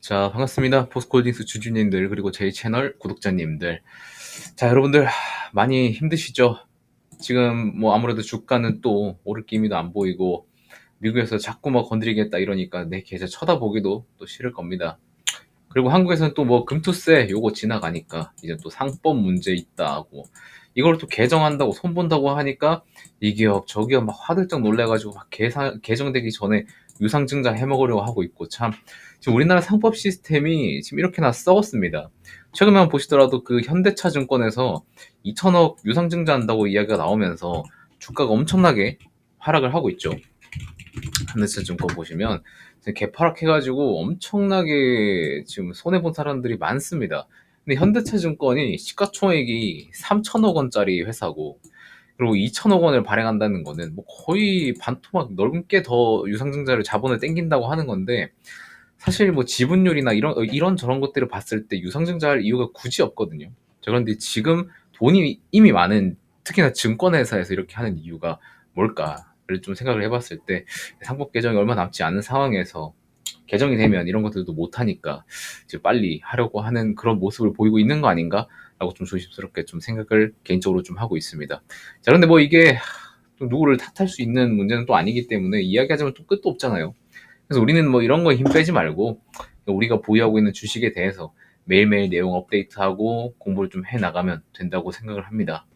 자, 반갑습니다. 포스코홀딩스 주주님들, 그리고 제 채널 구독자님들. 자, 여러분들, 많이 힘드시죠? 지금 뭐 아무래도 주가는 또 오를 기미도 안 보이고, 미국에서 자꾸 뭐 건드리겠다 이러니까 내 계좌 쳐다보기도 또 싫을 겁니다. 그리고 한국에서는 또 뭐 금투세 요거 지나가니까 이제 또 상법 문제 있다 하고, 이걸 또 개정한다고 손본다고 하니까 이 기업 저 기업 막 화들짝 놀래가지고 막 개정되기 전에 유상증자 해먹으려고 하고 있고, 참 지금 우리나라 상법 시스템이 지금 이렇게나 썩었습니다. 최근만 보시더라도 그 현대차증권에서 2천억 유상증자 한다고 이야기가 나오면서 주가가 엄청나게 하락을 하고 있죠. 현대차증권 보시면 개파락해가지고 엄청나게 지금 손해본 사람들이 많습니다. 근데 현대차증권이 시가총액이 3천억 원짜리 회사고, 그리고 2천억 원을 발행한다는 거는 뭐 거의 반토막 넓게 더 유상증자를 자본을 땡긴다고 하는 건데, 사실 뭐 지분율이나 이런 저런 것들을 봤을 때 유상증자할 이유가 굳이 없거든요. 자, 그런데 지금 돈이 이미 많은, 특히나 증권회사에서 이렇게 하는 이유가 뭘까를 좀 생각을 해봤을 때, 상법 개정이 얼마 남지 않은 상황에서 개정이 되면 이런 것들도 못하니까 이제 빨리 하려고 하는 그런 모습을 보이고 있는 거 아닌가? 라고 좀 조심스럽게 좀 생각을 개인적으로 좀 하고 있습니다. 자, 그런데 뭐 이게 또 누구를 탓할 수 있는 문제는 또 아니기 때문에 이야기하자면 또 끝도 없잖아요. 그래서 우리는 뭐 이런 거 힘 빼지 말고 우리가 보유하고 있는 주식에 대해서 매일매일 내용 업데이트하고 공부를 좀 해 나가면 된다고 생각을 합니다.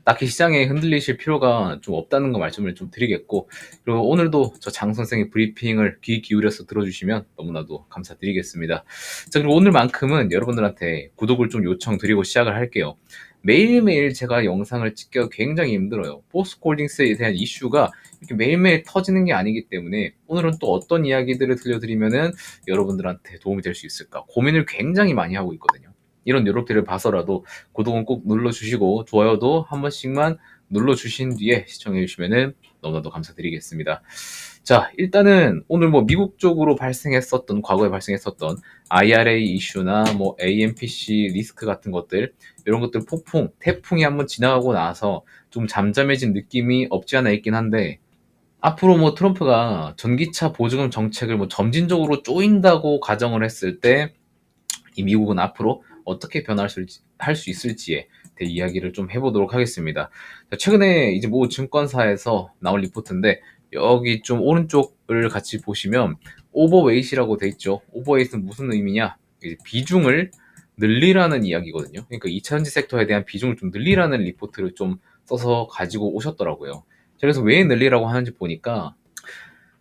딱히 시장에 흔들리실 필요가 좀 없다는 거 말씀을 좀 드리겠고, 그리고 오늘도 저 장 선생의 브리핑을 귀 기울여서 들어주시면 너무나도 감사드리겠습니다. 자, 그리고 오늘만큼은 여러분들한테 구독을 좀 요청드리고 시작을 할게요. 매일매일 제가 영상을 찍기가 굉장히 힘들어요. 포스코홀딩스에 대한 이슈가 이렇게 매일매일 터지는 게 아니기 때문에 오늘은 또 어떤 이야기들을 들려드리면은 여러분들한테 도움이 될 수 있을까 고민을 굉장히 많이 하고 있거든요. 이런 요렇게를 봐서라도 구독은 꼭 눌러주시고 좋아요도 한 번씩만 눌러주신 뒤에 시청해주시면 너무나도 감사드리겠습니다. 자, 일단은 오늘 뭐 미국 쪽으로 발생했었던, 과거에 발생했었던 IRA 이슈나 뭐 AMPC 리스크 같은 것들, 이런 것들 태풍이 한번 지나가고 나서 좀 잠잠해진 느낌이 없지 않아 있긴 한데, 앞으로 뭐 트럼프가 전기차 보조금 정책을 뭐 점진적으로 조인다고 가정을 했을 때 이 미국은 앞으로 어떻게 할 수 있을지에 대해 이야기를 좀 해보도록 하겠습니다. 최근에 이제 모 증권사에서 나온 리포트인데, 여기 좀 오른쪽을 같이 보시면 오버웨이트라고 돼 있죠. 오버웨이트는 무슨 의미냐? 이제 비중을 늘리라는 이야기거든요. 그러니까 2차전지 섹터에 대한 비중을 좀 늘리라는 리포트를 좀 써서 가지고 오셨더라고요. 그래서 왜 늘리라고 하는지 보니까,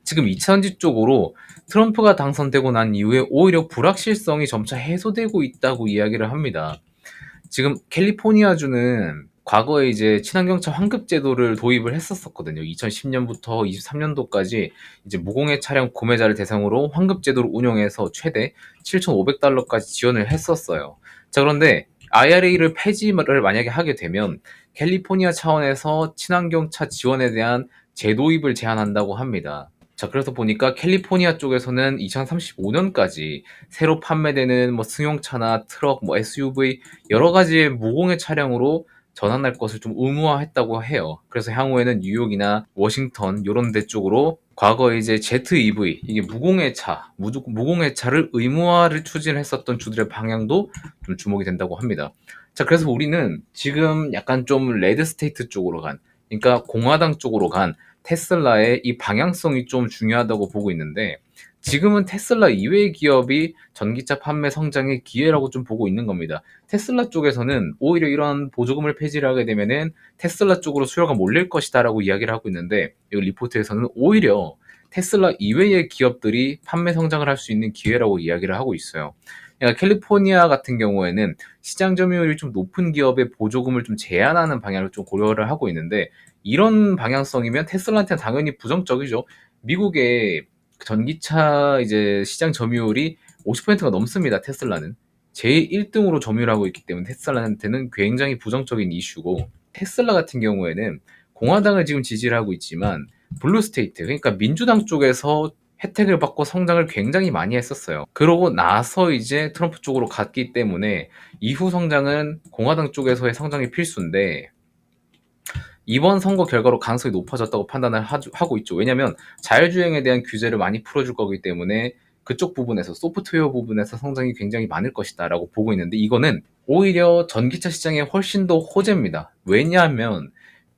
지금 2차전지 쪽으로 트럼프가 당선되고 난 이후에 오히려 불확실성이 점차 해소되고 있다고 이야기를 합니다. 지금 캘리포니아주는 과거에 이제 친환경차 환급 제도를 도입을 했었거든요. 2010년부터 23년도까지 이제 무공해 차량 구매자를 대상으로 환급 제도를 운영해서 최대 7,500달러까지 지원을 했었어요. 자, 그런데 IRA를 폐지를 만약에 하게 되면 캘리포니아 차원에서 친환경차 지원에 대한 재도입을 제한한다고 합니다. 자, 그래서 보니까 캘리포니아 쪽에서는 2035년까지 새로 판매되는 뭐 승용차나 트럭, 뭐 SUV 여러 가지의 무공해 차량으로 전환할 것을 좀 의무화했다고 해요. 그래서 향후에는 뉴욕이나 워싱턴 요런 데 쪽으로, 과거에 이제 ZEV, 이게 무공해 차를 의무화를 추진했었던 주들의 방향도 좀 주목이 된다고 합니다. 자, 그래서 우리는 지금 약간 좀 레드 스테이트 쪽으로 그러니까 공화당 쪽으로 간 테슬라의 이 방향성이 좀 중요하다고 보고 있는데, 지금은 테슬라 이외의 기업이 전기차 판매 성장의 기회라고 좀 보고 있는 겁니다. 테슬라 쪽에서는 오히려 이런 보조금을 폐지를 하게 되면은 테슬라 쪽으로 수요가 몰릴 것이다라고 이야기를 하고 있는데, 이 리포트에서는 오히려 테슬라 이외의 기업들이 판매 성장을 할 수 있는 기회라고 이야기를 하고 있어요. 그러니까 캘리포니아 같은 경우에는 시장 점유율이 좀 높은 기업의 보조금을 좀 제한하는 방향을 좀 고려를 하고 있는데, 이런 방향성이면 테슬라한테는 당연히 부정적이죠. 미국의 전기차 이제 시장 점유율이 50%가 넘습니다. 테슬라는 제일 1등으로 점유하고 있기 때문에 테슬라한테는 굉장히 부정적인 이슈고, 테슬라 같은 경우에는 공화당을 지금 지지를 하고 있지만 블루 스테이트, 그러니까 민주당 쪽에서 혜택을 받고 성장을 굉장히 많이 했었어요. 그러고 나서 이제 트럼프 쪽으로 갔기 때문에 이후 성장은 공화당 쪽에서의 성장이 필수인데, 이번 선거 결과로 가능성이 높아졌다고 판단을 하고 있죠. 왜냐하면 자율주행에 대한 규제를 많이 풀어줄 거기 때문에 그쪽 부분에서 소프트웨어 부분에서 성장이 굉장히 많을 것이다 라고 보고 있는데, 이거는 오히려 전기차 시장에 훨씬 더 호재입니다. 왜냐하면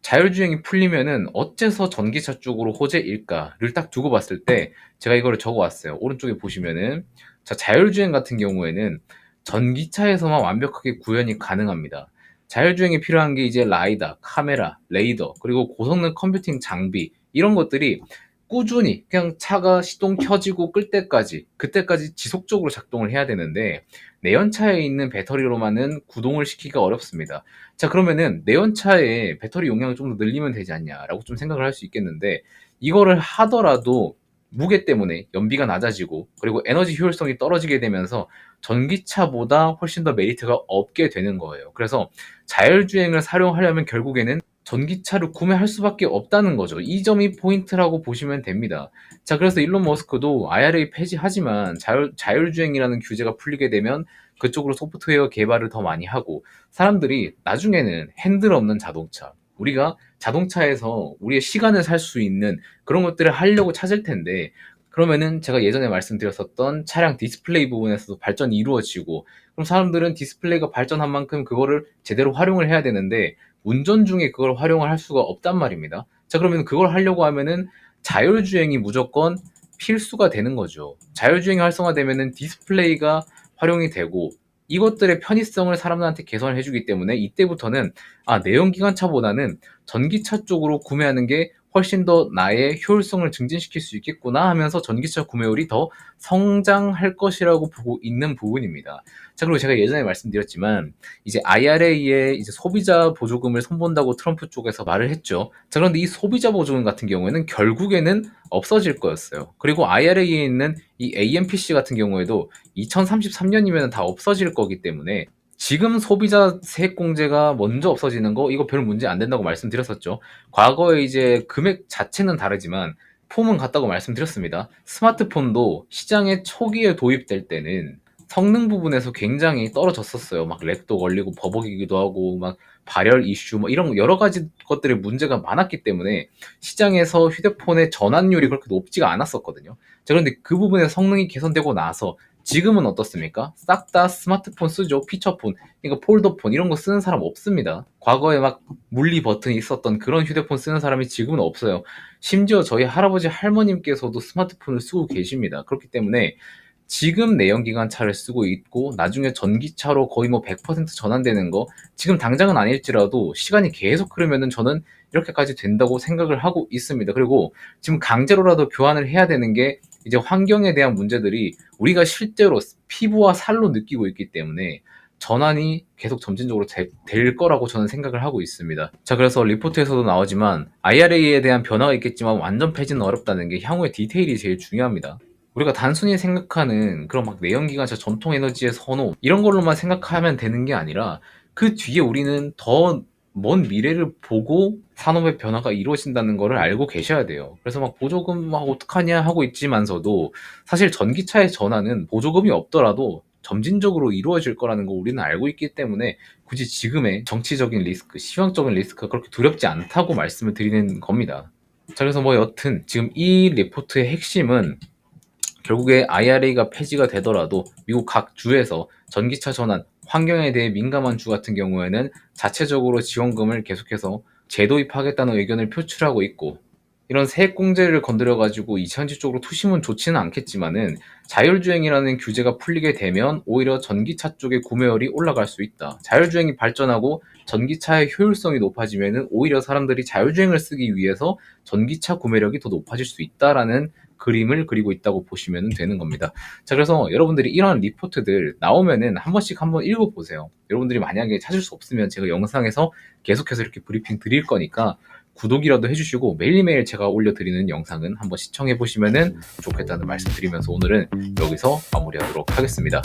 자율주행이 풀리면은 어째서 전기차 쪽으로 호재일까를 딱 두고 봤을 때 제가 이거를 적어 왔어요. 오른쪽에 보시면은, 자, 자율주행 같은 경우에는 전기차에서만 완벽하게 구현이 가능합니다. 자율주행에 필요한 게 이제 라이다, 카메라, 레이더, 그리고 고성능 컴퓨팅 장비, 이런 것들이 꾸준히 그냥 차가 시동 켜지고 끌 때까지, 그때까지 지속적으로 작동을 해야 되는데, 내연차에 있는 배터리로만은 구동을 시키기가 어렵습니다. 자, 그러면은 내연차의 배터리 용량을 좀 더 늘리면 되지 않냐라고 좀 생각을 할 수 있겠는데, 이거를 하더라도 무게 때문에 연비가 낮아지고 그리고 에너지 효율성이 떨어지게 되면서 전기차보다 훨씬 더 메리트가 없게 되는 거예요. 그래서 자율주행을 사용하려면 결국에는 전기차를 구매할 수밖에 없다는 거죠. 이 점이 포인트라고 보시면 됩니다. 자, 그래서 일론 머스크도 IRA 폐지하지만 자율주행이라는 규제가 풀리게 되면 그쪽으로 소프트웨어 개발을 더 많이 하고, 사람들이 나중에는 핸들 없는 자동차, 우리가 자동차에서 우리의 시간을 살 수 있는 그런 것들을 하려고 찾을 텐데, 그러면은 제가 예전에 말씀드렸었던 차량 디스플레이 부분에서도 발전이 이루어지고, 그럼 사람들은 디스플레이가 발전한 만큼 그거를 제대로 활용을 해야 되는데 운전 중에 그걸 활용을 할 수가 없단 말입니다. 자, 그러면 그걸 하려고 하면은 자율주행이 무조건 필수가 되는 거죠. 자율주행이 활성화되면은 디스플레이가 활용이 되고, 이것들의 편의성을 사람들한테 개선을 해주기 때문에 이때부터는 내연기관차보다는 전기차 쪽으로 구매하는 게 훨씬 더 나의 효율성을 증진시킬 수 있겠구나 하면서 전기차 구매율이 더 성장할 것이라고 보고 있는 부분입니다. 자, 그리고 제가 예전에 말씀드렸지만 이제 IRA에 이제 소비자 보조금을 손본다고 트럼프 쪽에서 말을 했죠. 자, 그런데 이 소비자 보조금 같은 경우에는 결국에는 없어질 거였어요. 그리고 IRA에 있는 이 AMPC 같은 경우에도 2033년이면 다 없어질 거기 때문에 지금 소비자 세액공제가 먼저 없어지는 거, 이거 별 문제 안 된다고 말씀드렸었죠. 과거에 이제 금액 자체는 다르지만 폼은 같다고 말씀드렸습니다. 스마트폰도 시장에 초기에 도입될 때는 성능 부분에서 굉장히 떨어졌었어요. 막 렉도 걸리고 버벅이기도 하고 막 발열 이슈 뭐 이런 여러 가지 것들의 문제가 많았기 때문에 시장에서 휴대폰의 전환율이 그렇게 높지가 않았었거든요. 자, 그런데 그 부분에 성능이 개선되고 나서 지금은 어떻습니까? 싹 다 스마트폰 쓰죠. 피처폰, 그러니까 폴더폰 이런 거 쓰는 사람 없습니다. 과거에 막 물리 버튼이 있었던 그런 휴대폰 쓰는 사람이 지금은 없어요. 심지어 저희 할아버지 할머님께서도 스마트폰을 쓰고 계십니다. 그렇기 때문에 지금 내연기관차를 쓰고 있고 나중에 전기차로 거의 뭐 100% 전환되는 거, 지금 당장은 아닐지라도 시간이 계속 흐르면은 저는 이렇게까지 된다고 생각을 하고 있습니다. 그리고 지금 강제로라도 교환을 해야 되는 게 이제 환경에 대한 문제들이 우리가 실제로 피부와 살로 느끼고 있기 때문에 전환이 계속 점진적으로 될 거라고 저는 생각을 하고 있습니다. 자, 그래서 리포트에서도 나오지만 IRA에 대한 변화가 있겠지만 완전 폐지는 어렵다는 게 향후의 디테일이 제일 중요합니다. 우리가 단순히 생각하는 그런 막 내연기관차 전통 에너지의 선호 이런 걸로만 생각하면 되는 게 아니라 그 뒤에 우리는 더 먼 미래를 보고 산업의 변화가 이루어진다는 거를 알고 계셔야 돼요. 그래서 막 보조금 막 어떡하냐 하고 있지만서도 사실 전기차의 전환은 보조금이 없더라도 점진적으로 이루어질 거라는 거 우리는 알고 있기 때문에 굳이 지금의 정치적인 리스크, 시황적인 리스크가 그렇게 두렵지 않다고 말씀을 드리는 겁니다. 자, 그래서 뭐 여튼 지금 이 리포트의 핵심은 결국에 IRA가 폐지가 되더라도 미국 각 주에서 전기차 전환, 환경에 대해 민감한 주 같은 경우에는 자체적으로 지원금을 계속해서 재도입하겠다는 의견을 표출하고 있고, 이런 세액공제를 건드려가지고 이차전지 쪽으로 투심은 좋지는 않겠지만은 자율주행이라는 규제가 풀리게 되면 오히려 전기차 쪽의 구매율이 올라갈 수 있다. 자율주행이 발전하고 전기차의 효율성이 높아지면은 오히려 사람들이 자율주행을 쓰기 위해서 전기차 구매력이 더 높아질 수 있다라는 그림을 그리고 있다고 보시면 되는 겁니다. 자, 그래서 여러분들이 이런 리포트들 나오면은 한 번씩 한번 읽어보세요. 여러분들이 만약에 찾을 수 없으면 제가 영상에서 계속해서 이렇게 브리핑 드릴 거니까 구독이라도 해주시고 매일매일 제가 올려드리는 영상은 한번 시청해보시면 좋겠다는 말씀 드리면서 오늘은 여기서 마무리하도록 하겠습니다.